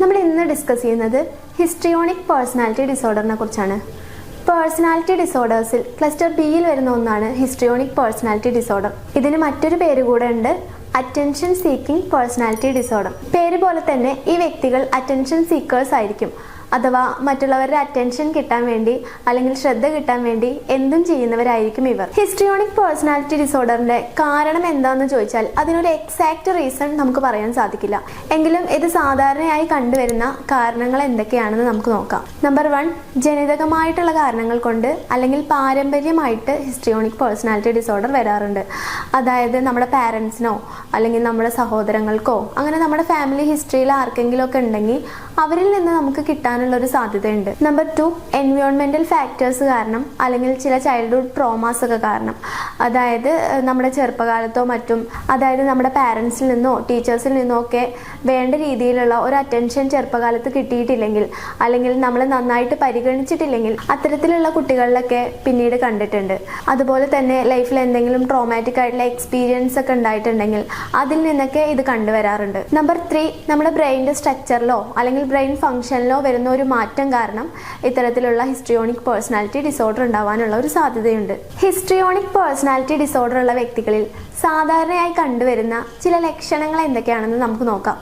നമ്മൾ ഇന്ന് ഡിസ്കസ് ചെയ്യുന്നത് ഹിസ്ട്രിയോണിക് പേഴ്സണാലിറ്റി ഡിസോർഡറിനെ കുറിച്ചാണ്. പേഴ്സണാലിറ്റി ഡിസോർഡേഴ്സിൽ ക്ലസ്റ്റർ ബിയിൽ വരുന്ന ഒന്നാണ് ഹിസ്ട്രിയോണിക് പേഴ്സണാലിറ്റി ഡിസോർഡർ. ഇതിന് മറ്റൊരു പേര് കൂടെ ഉണ്ട്, അറ്റൻഷൻ സീക്കിംഗ് പേഴ്സണാലിറ്റി ഡിസോർഡർ. പേര് പോലെ തന്നെ ഈ വ്യക്തികൾ അറ്റൻഷൻ സീക്കേഴ്സ് ആയിരിക്കും. അഥവാ മറ്റുള്ളവരുടെ അറ്റൻഷൻ കിട്ടാൻ വേണ്ടി അല്ലെങ്കിൽ ശ്രദ്ധ കിട്ടാൻ വേണ്ടി എന്തും ചെയ്യുന്നവരായിരിക്കും ഇവർ. ഹിസ്ട്രിയോണിക് പേഴ്സണാലിറ്റി ഡിസോർഡറിന്റെ കാരണം എന്താണെന്ന് ചോദിച്ചാൽ അതിനൊരു എക്സാക്ട് റീസൺ നമുക്ക് പറയാൻ സാധിക്കില്ല. എങ്കിലും ഇത് സാധാരണയായി കണ്ടുവരുന്ന കാരണങ്ങൾ എന്തൊക്കെയാണെന്ന് നമുക്ക് നോക്കാം. നമ്പർ 1, ജനിതകമായിട്ടുള്ള കാരണങ്ങൾ കൊണ്ട് അല്ലെങ്കിൽ പാരമ്പര്യമായിട്ട് ഹിസ്ട്രിയോണിക് പേഴ്സണാലിറ്റി ഡിസോർഡർ വരാറുണ്ട്. അതായത് നമ്മുടെ പാരൻസിനോ അല്ലെങ്കിൽ നമ്മുടെ സഹോദരങ്ങൾക്കോ അങ്ങനെ നമ്മുടെ ഫാമിലി ഹിസ്റ്ററിയിൽ ആർക്കെങ്കിലും ഒക്കെ ഉണ്ടെങ്കിൽ അവരിൽ നിന്ന് നമുക്ക് കിട്ടാനുള്ളൊരു സാധ്യതയുണ്ട്. നമ്പർ 2, എൻവയോൺമെന്റൽ ഫാക്ടേഴ്സ് കാരണം അല്ലെങ്കിൽ ചില ചൈൽഡ്ഹുഡ് ട്രോമാസ് ഒക്കെ കാരണം, അതായത് നമ്മുടെ ചെറുപ്പകാലത്തോ മറ്റും, അതായത് നമ്മുടെ പാരൻസിൽ നിന്നോ ടീച്ചേഴ്സിൽ നിന്നോ ഒക്കെ വേണ്ട രീതിയിലുള്ള ഒരു അറ്റൻഷൻ ചെറുപ്പകാലത്ത് കിട്ടിയിട്ടില്ലെങ്കിൽ അല്ലെങ്കിൽ നമ്മൾ നന്നായിട്ട് പരിഗണിച്ചിട്ടില്ലെങ്കിൽ അത്തരത്തിലുള്ള കുട്ടികളിലൊക്കെ പിന്നീട് കണ്ടിട്ടുണ്ട്. അതുപോലെ തന്നെ ലൈഫിൽ എന്തെങ്കിലും ട്രോമാറ്റിക് ആയിട്ടുള്ള എക്സ്പീരിയൻസ് ഒക്കെ ഉണ്ടായിട്ടുണ്ടെങ്കിൽ അതിൽ നിന്നൊക്കെ ഇത് കണ്ടുവരാറുണ്ട്. നമ്പർ 3, നമ്മുടെ ബ്രെയിനിന്റെ സ്ട്രക്ചറിലോ അല്ലെങ്കിൽ ബ്രെയിൻ ഫംഗ്ഷനിലോ വരുന്ന ഒരു മാറ്റം കാരണം ഇത്തരത്തിലുള്ള ഹിസ്ട്രിയോണിക് പേഴ്സണാലിറ്റി ഡിസോർഡർ ഉണ്ടാവാനുള്ള ഒരു സാധ്യതയുണ്ട്. ഹിസ്ട്രിയോണിക് പേഴ്സണാലിറ്റി ഡിസോർഡർ ഉള്ള വ്യക്തികളിൽ സാധാരണയായി കണ്ടുവരുന്ന ചില ലക്ഷണങ്ങൾ എന്തൊക്കെയാണെന്ന് നമുക്ക് നോക്കാം.